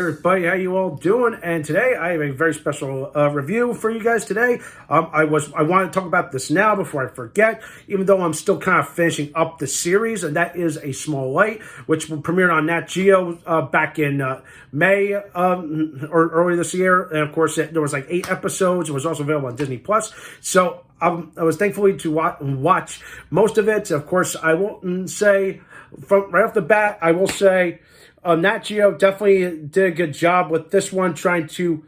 everybody, how you all doing? And today I have a very special review for you guys today. I want to talk about this now before I forget, even though I'm still kind of finishing up the series, and that is A Small Light, which premiered on Nat Geo back in May or earlier this year. And of course, there was like 8 episodes. It was also available on Disney Plus. So I was thankfully to watch most of it. Of course, I won't say right off the bat. I will say Nat Geo definitely did a good job with this one, trying to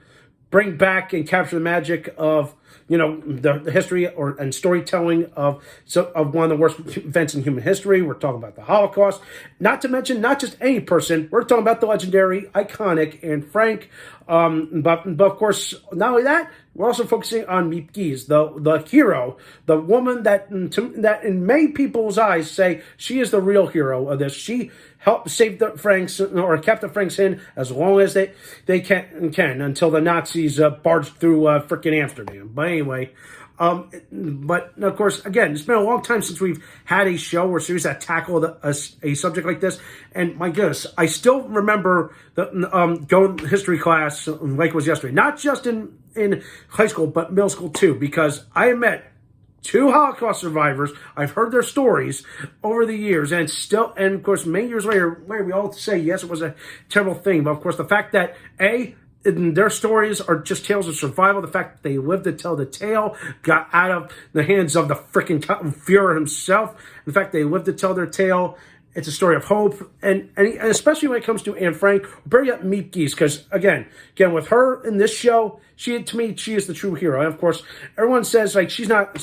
bring back and capture the magic of the history and storytelling of one of the worst events in human history. We're talking about the Holocaust. Not to mention, not just any person. We're talking about the legendary, iconic Anne Frank. But of course, not only that, we're also focusing on Miep Gies, the hero, the woman that in many people's eyes say she is the real hero of this. She helped save the Franks, or kept the Franks in as long as they can until the Nazis barged through frickin' Amsterdam. But anyway, but of course, again, it's been a long time since we've had a show or series that tackled a subject like this. And my goodness, I still remember the going history class like it was yesterday. Not just in high school, but middle school too, because I met 2 Holocaust survivors. I've heard their stories over the years, and of course, many years later, we all say, yes, it was a terrible thing. But of course, the fact that, their stories are just tales of survival. The fact that they lived to tell the tale, got out of the hands of the freaking Führer himself. The fact they lived to tell their tale. It's a story of hope, and especially when it comes to Anne Frank, bring up Miep Gies, because again, with her in this show, to me, she is the true hero. And of course, everyone says like you've heard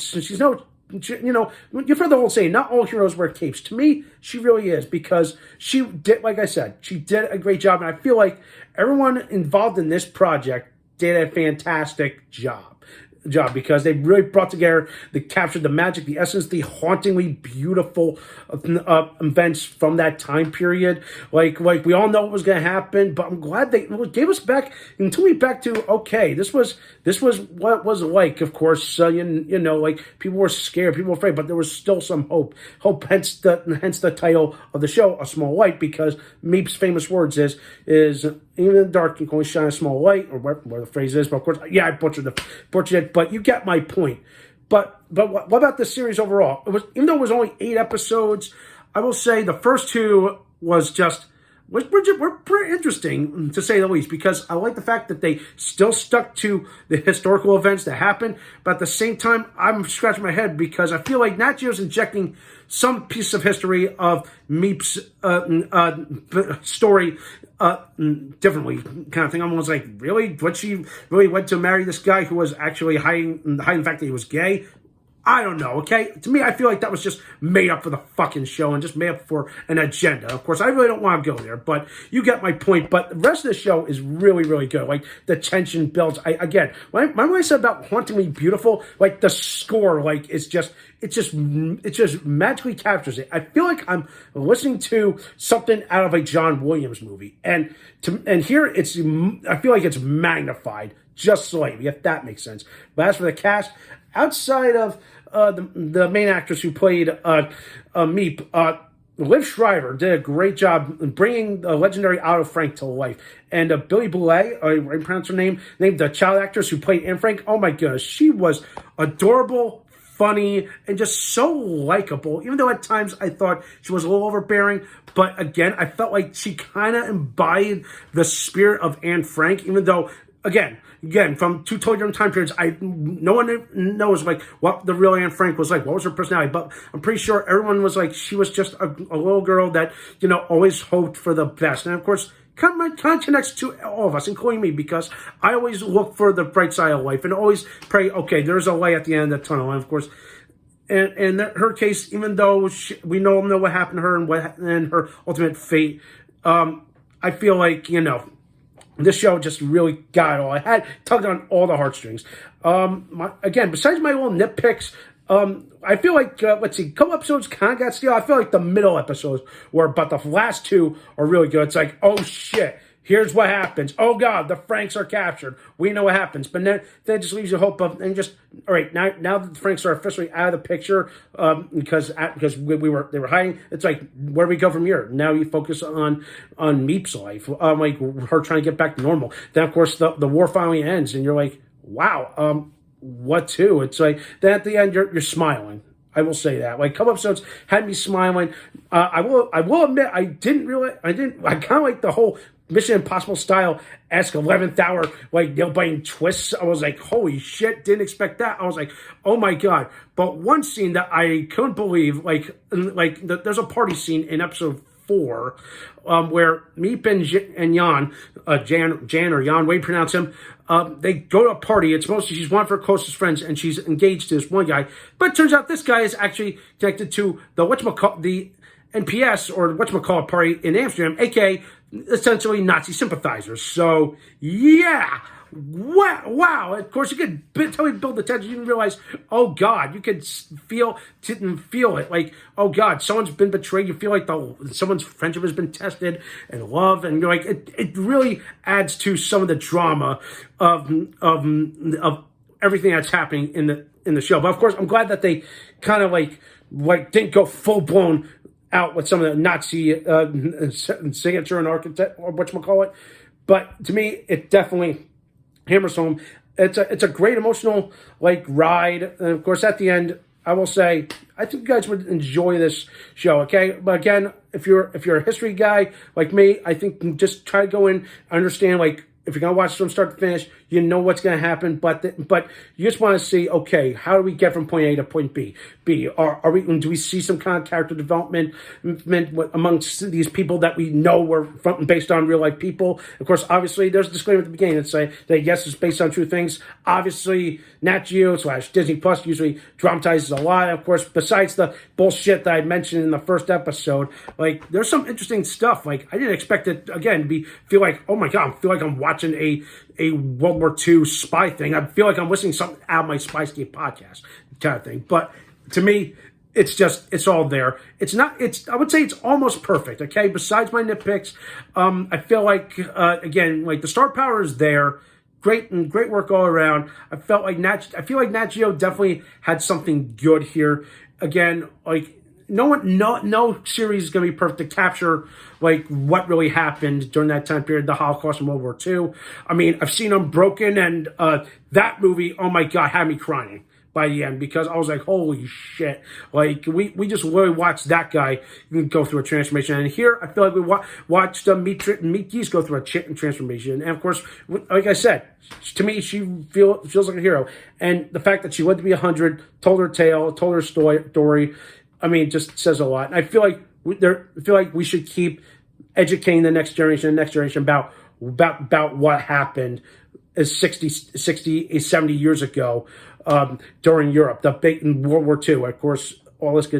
the whole saying, not all heroes wear capes. To me, she really is, because she did, like I said, she did a great job, and I feel like everyone involved in this project did a fantastic job, because they really brought together, they captured the magic, the essence, the hauntingly beautiful events from that time period. Like we all know what was going to happen, but I'm glad they gave us back and took me back to, okay, this was what it was like. Of course, like people were scared, people were afraid, but there was still some hope. Hence the title of the show, A Small Light, because Miep's famous words is even in the dark, you can only shine a small light, or where the phrase is. But of course, yeah, I butchered it, but you get my point. But what about the series overall? Even though it was only 8 episodes, I will say the first 2 were pretty interesting, to say the least, because I like the fact that they still stuck to the historical events that happened, but at the same time, I'm scratching my head because I feel like Nat Geo's injecting some piece of history of Miep's story differently, kind of thing. I'm almost like, really? What, she really went to marry this guy who was actually hiding the fact that he was gay? I don't know, okay? To me, I feel like that was just made up for the fucking show and just made up for an agenda. Of course, I really don't want to go there, but you get my point. But the rest of the show is really, really good. Like, the tension builds. When I said about hauntingly beautiful, like, the score, like, it just magically captures it. I feel like I'm listening to something out of a John Williams movie. And here, I feel like it's magnified just slightly, if that makes sense. But as for the cast, outside of the main actress who played Miep, Liv Schreiber did a great job in bringing the legendary Otto Frank to life. And Billy Boulay, I pronounce her name, named the child actress who played Anne Frank. Oh my goodness, she was adorable, funny, and just so likable, even though at times I thought she was a little overbearing. But again, I felt like she kind of embodied the spirit of Anne Frank, even though, again, from 2 totally different time periods, no one knows like what the real Anne Frank was like. What was her personality? But I'm pretty sure everyone was like, she was just a little girl that, always hoped for the best. And of course, kind of connects to all of us, including me, because I always look for the bright side of life and always pray, okay, there's a light at the end of the tunnel. And of course, in her case, even though we know what happened to her and her ultimate fate, I feel like, this show just really got it all. I had tugged on all the heartstrings. Again, besides my little nitpicks, I feel like, a couple episodes kind of got stale. I feel like the middle episodes were, but the last 2 are really good. It's like, oh shit, here's what happens. Oh God, the Franks are captured. We know what happens, but then it just leaves you hope of, and just all right, now that the Franks are officially out of the picture, because they were hiding. It's like, where do we go from here? Now you focus on Meep's life, like her trying to get back to normal. Then of course the war finally ends, and you're like, wow, what to? It's like then at the end you're smiling. I will say that. Like, a couple episodes had me smiling. I will admit I kind of like the whole Mission Impossible style esque 11th hour, like, nail biting twists. I was like, holy shit, didn't expect that. I was like, oh my God. But one scene that I couldn't believe, there's a party scene in episode 4, where Meep and Jan or Jan, way you pronounce him, they go to a party. It's mostly she's one of her closest friends, and she's engaged to this one guy. But it turns out this guy is actually connected to the NPS or whatchamacallit party in Amsterdam, aka essentially Nazi sympathizers. So yeah. Wow. Of course, you could totally build the tension. You didn't realize, oh God, you could feel it. Like, oh God, someone's been betrayed. You feel like someone's friendship has been tested and love. And you're like, it really adds to some of the drama of everything that's happening in the show. But of course, I'm glad that they kind of like didn't go full blown out with some of the Nazi signature and architect or whatchamacallit. But to me, it definitely hammers home. It's a great emotional ride, and of course at the end, I will say I think you guys would enjoy this show. Okay, but again, if you're a history guy like me, I think just try to go in, understand if you're gonna watch from start to finish, you know what's gonna happen. But you just want to see, okay, how do we get from point A to point B? Do we see some kind of character development amongst these people that we know were based on real life people? Of course, obviously, there's a disclaimer at the beginning that say that yes, it's based on true things. Obviously, Nat Geo / Disney Plus usually dramatizes a lot. Of course, besides the bullshit that I mentioned in the first episode, there's some interesting stuff. I didn't expect it again to feel like, oh my God, I feel like I'm watching a World War II spy thing. I feel like I'm listening to something out of my Spyscape podcast kind of thing. But to me, it's all there. I would say it's almost perfect. Okay. Besides my nitpicks, I feel like, again, the star power is there. Great work all around. I feel like Nat Geo definitely had something good here. Again, no series is going to be perfect to capture what really happened during that time period, the Holocaust and World War II. I mean, I've seen Unbroken, and that movie, oh my God, had me crying by the end, because I was like, holy shit. We just really watched that guy go through a transformation. And here, I feel like we watched Meet Geese go through a transformation. And of course, like I said, to me, she feels like a hero. And the fact that she lived to be 100, told her tale, told her story, I mean, just says a lot. And I feel like we should keep educating the next generation about what happened 60, 70 years ago during Europe, in World War II. Of course, all this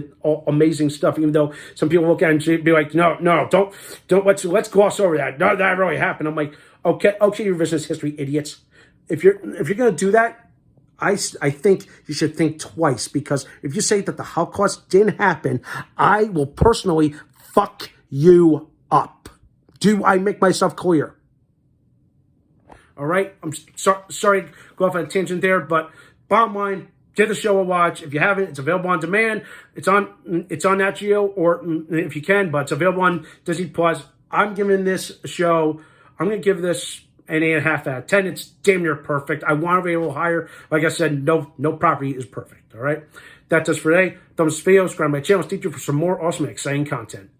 amazing stuff. Even though some people look at it and be like, no, don't let's gloss over that. No, that really happened. I'm like, okay, revisionist history, idiots. If you're gonna do that, I think you should think twice, because if you say that the Holocaust didn't happen, I will personally fuck you up. Do I make myself clear? All right? I'm sorry to go off on a tangent there, but bottom line, give the show a watch. If you haven't, it's available on demand. It's on Nat Geo, or if you can, but it's available on Disney Plus. I'm giving this show, I'm going to give this an 8.5 out of 10. It's damn near perfect. I want to be a little higher. Like I said, no property is perfect. All right. That's us for today. Thumbs up this video. Subscribe to my channel. Stay tuned for some more awesome and exciting content.